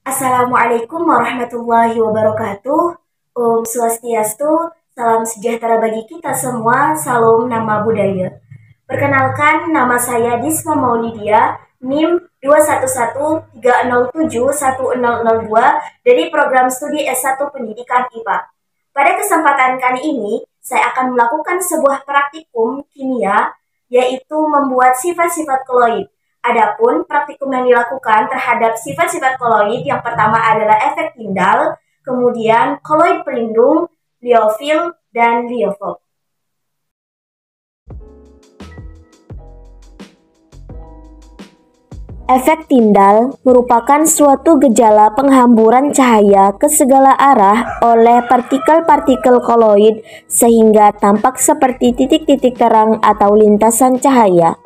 Assalamualaikum warahmatullahi wabarakatuh. Om Swastiastu, salam sejahtera bagi kita semua, salam nama budaya. Perkenalkan, nama saya Disma Maulidia, NIM 21130710002 dari program studi S1 Pendidikan IPA. Pada kesempatan kali ini, saya akan melakukan sebuah praktikum kimia, yaitu membuat sifat-sifat koloid. Adapun praktikum yang dilakukan terhadap sifat-sifat koloid yang pertama adalah efek Tyndall, kemudian koloid pelindung, liofil, dan liofob. Efek Tyndall merupakan suatu gejala penghamburan cahaya ke segala arah oleh partikel-partikel koloid sehingga tampak seperti titik-titik terang atau lintasan cahaya.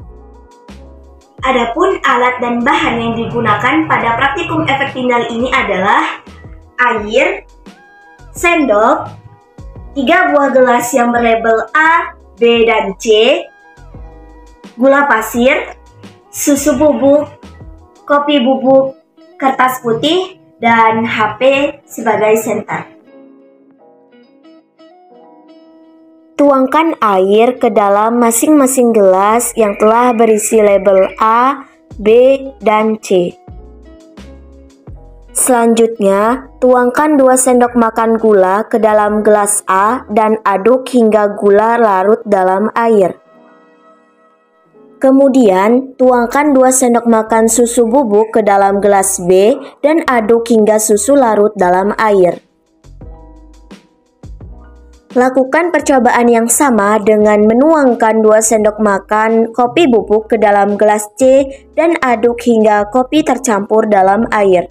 Adapun alat dan bahan yang digunakan pada praktikum efek Tyndall ini adalah air, sendok, 3 buah gelas yang berlabel A, B, dan C, gula pasir, susu bubuk, kopi bubuk, kertas putih, dan HP sebagai senter. Tuangkan air ke dalam masing-masing gelas yang telah berisi label A, B, dan C. Selanjutnya, tuangkan 2 sendok makan gula ke dalam gelas A dan aduk hingga gula larut dalam air. Kemudian, tuangkan 2 sendok makan susu bubuk ke dalam gelas B dan aduk hingga susu larut dalam air. Lakukan percobaan yang sama dengan menuangkan 2 sendok makan kopi bubuk ke dalam gelas C dan aduk hingga kopi tercampur dalam air.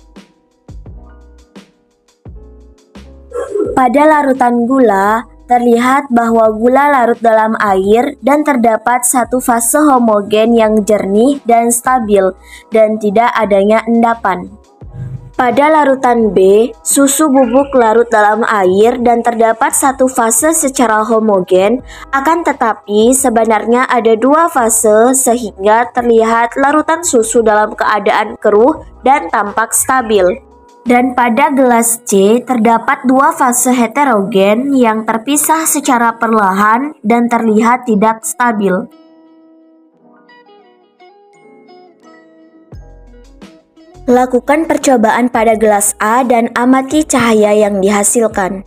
Pada larutan gula, terlihat bahwa gula larut dalam air dan terdapat satu fase homogen yang jernih dan stabil dan tidak adanya endapan. Pada larutan B, susu bubuk larut dalam air dan terdapat satu fase secara homogen, akan tetapi sebenarnya ada 2 fase sehingga terlihat larutan susu dalam keadaan keruh dan tampak stabil. Dan pada gelas C terdapat 2 fase heterogen yang terpisah secara perlahan dan terlihat tidak stabil. Lakukan percobaan pada gelas A dan amati cahaya yang dihasilkan.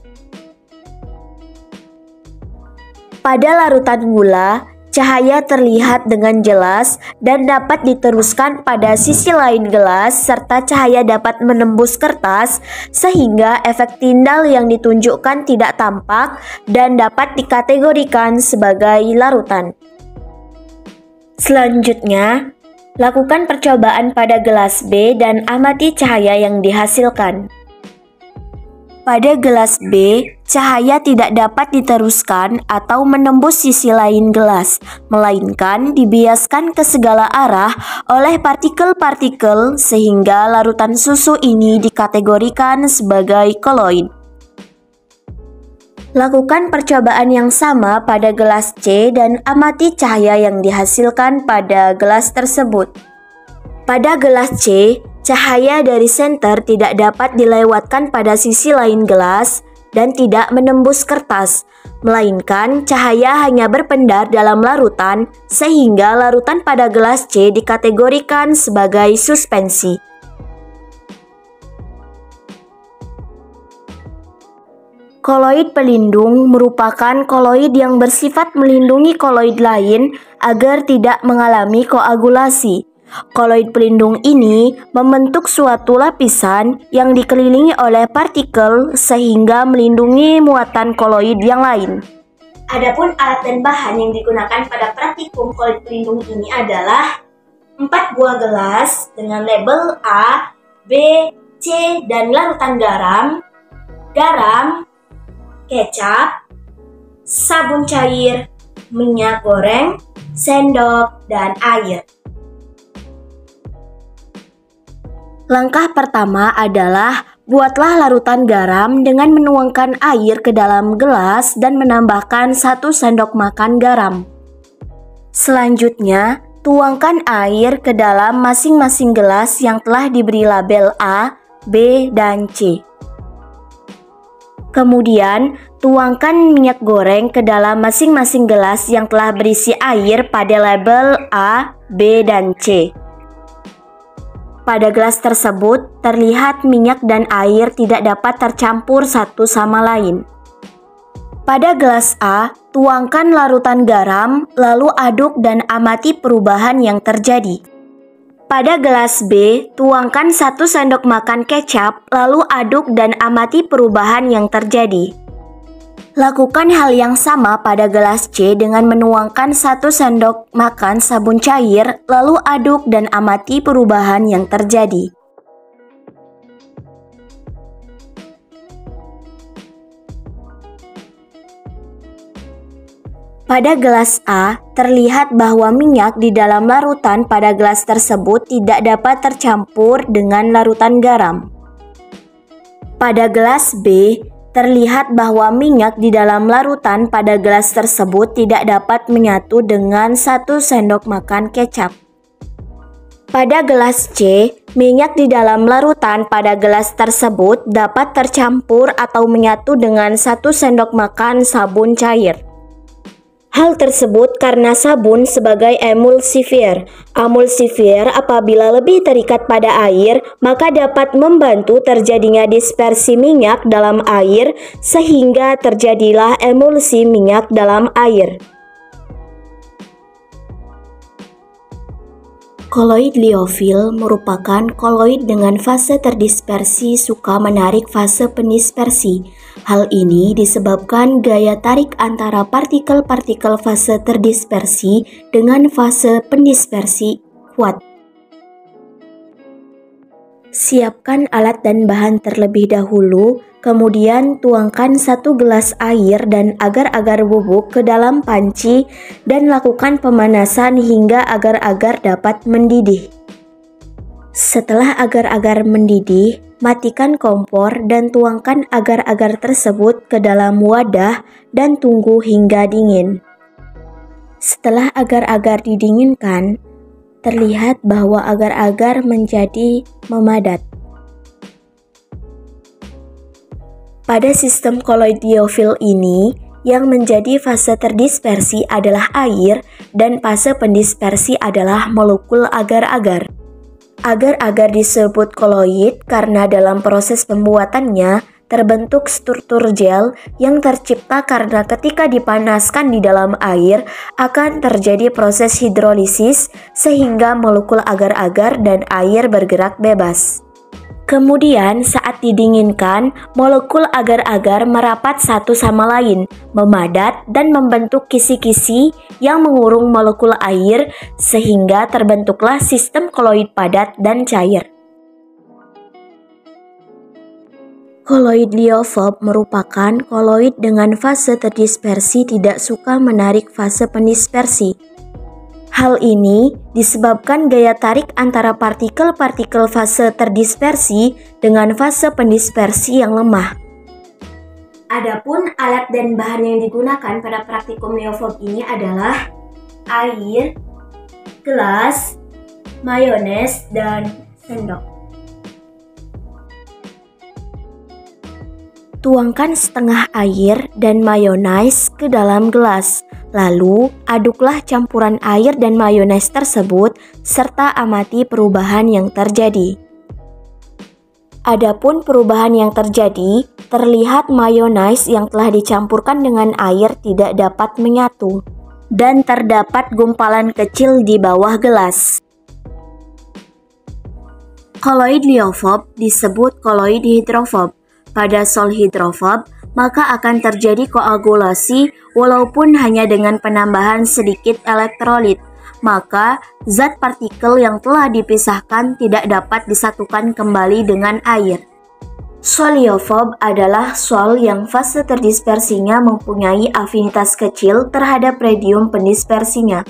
Pada larutan gula, cahaya terlihat dengan jelas dan dapat diteruskan pada sisi lain gelas serta cahaya dapat menembus kertas sehingga efek Tyndall yang ditunjukkan tidak tampak dan dapat dikategorikan sebagai larutan. Selanjutnya, lakukan percobaan pada gelas B dan amati cahaya yang dihasilkan. Pada gelas B, cahaya tidak dapat diteruskan atau menembus sisi lain gelas, melainkan dibiaskan ke segala arah oleh partikel-partikel sehingga larutan susu ini dikategorikan sebagai koloid. Lakukan percobaan yang sama pada gelas C dan amati cahaya yang dihasilkan pada gelas tersebut. Pada gelas C, cahaya dari senter tidak dapat dilewatkan pada sisi lain gelas dan tidak menembus kertas, melainkan cahaya hanya berpendar dalam larutan sehingga larutan pada gelas C dikategorikan sebagai suspensi. Koloid pelindung merupakan koloid yang bersifat melindungi koloid lain agar tidak mengalami koagulasi. Koloid pelindung ini membentuk suatu lapisan yang dikelilingi oleh partikel sehingga melindungi muatan koloid yang lain. Adapun alat dan bahan yang digunakan pada praktikum koloid pelindung ini adalah 4 buah gelas dengan label A, B, C, dan larutan garam, kecap, sabun cair, minyak goreng, sendok, dan air. Langkah pertama adalah buatlah larutan garam dengan menuangkan air ke dalam gelas dan menambahkan 1 sendok makan garam. Selanjutnya, tuangkan air ke dalam masing-masing gelas yang telah diberi label A, B, dan C. Kemudian, tuangkan minyak goreng ke dalam masing-masing gelas yang telah berisi air pada label A, B, dan C. Pada gelas tersebut, terlihat minyak dan air tidak dapat tercampur satu sama lain. Pada gelas A, tuangkan larutan garam, lalu aduk dan amati perubahan yang terjadi. Pada gelas B, tuangkan 1 sendok makan kecap, lalu aduk dan amati perubahan yang terjadi. Lakukan hal yang sama pada gelas C dengan menuangkan 1 sendok makan sabun cair, lalu aduk dan amati perubahan yang terjadi. Pada gelas A, terlihat bahwa minyak di dalam larutan pada gelas tersebut tidak dapat tercampur dengan larutan garam. Pada gelas B, terlihat bahwa minyak di dalam larutan pada gelas tersebut tidak dapat menyatu dengan 1 sendok makan kecap. Pada gelas C, minyak di dalam larutan pada gelas tersebut dapat tercampur atau menyatu dengan 1 sendok makan sabun cair. Hal tersebut karena sabun sebagai emulsifier. Emulsifier apabila lebih terikat pada air, maka dapat membantu terjadinya dispersi minyak dalam air sehingga terjadilah emulsi minyak dalam air. Koloid liofil merupakan koloid dengan fase terdispersi suka menarik fase pendispersi. Hal ini disebabkan gaya tarik antara partikel-partikel fase terdispersi dengan fase pendispersi kuat. Siapkan alat dan bahan terlebih dahulu, kemudian tuangkan 1 gelas air dan agar-agar bubuk ke dalam panci dan lakukan pemanasan hingga agar-agar dapat mendidih. Setelah agar-agar mendidih, matikan kompor dan tuangkan agar-agar tersebut ke dalam wadah dan tunggu hingga dingin. Setelah agar-agar didinginkan, terlihat bahwa agar-agar menjadi memadat. Pada sistem koloid liofil ini, yang menjadi fase terdispersi adalah air dan fase pendispersi adalah molekul agar-agar. Agar-agar disebut koloid karena dalam proses pembuatannya terbentuk struktur gel yang tercipta karena ketika dipanaskan di dalam air akan terjadi proses hidrolisis sehingga molekul agar-agar dan air bergerak bebas. Kemudian saat didinginkan, molekul agar-agar merapat satu sama lain, memadat dan membentuk kisi-kisi yang mengurung molekul air sehingga terbentuklah sistem koloid padat dan cair. Koloid liofob merupakan koloid dengan fase terdispersi tidak suka menarik fase pendispersi. Hal ini disebabkan gaya tarik antara partikel-partikel fase terdispersi dengan fase pendispersi yang lemah. Adapun alat dan bahan yang digunakan pada praktikum liofob ini adalah air, gelas, mayones, dan sendok. Tuangkan setengah air dan mayones ke dalam gelas. Lalu, aduklah campuran air dan mayones tersebut serta amati perubahan yang terjadi. Adapun perubahan yang terjadi, terlihat mayones yang telah dicampurkan dengan air tidak dapat menyatu dan terdapat gumpalan kecil di bawah gelas. Koloid liofob disebut koloid hidrofob. Pada sol hidrofob, maka akan terjadi koagulasi walaupun hanya dengan penambahan sedikit elektrolit. Maka, zat partikel yang telah dipisahkan tidak dapat disatukan kembali dengan air. Sol liofob adalah sol yang fase terdispersinya mempunyai afinitas kecil terhadap radium pendispersinya.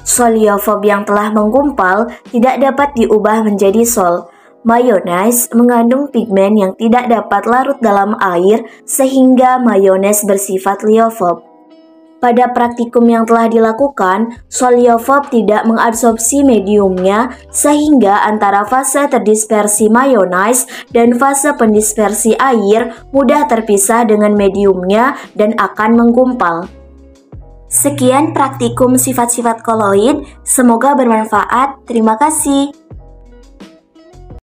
Sol liofob yang telah menggumpal tidak dapat diubah menjadi sol. Mayones mengandung pigmen yang tidak dapat larut dalam air sehingga mayones bersifat liofob. Pada praktikum yang telah dilakukan, soliofob tidak mengabsorpsi mediumnya sehingga antara fase terdispersi mayonnaise dan fase pendispersi air mudah terpisah dengan mediumnya dan akan menggumpal. Sekian praktikum sifat-sifat koloid, semoga bermanfaat. Terima kasih.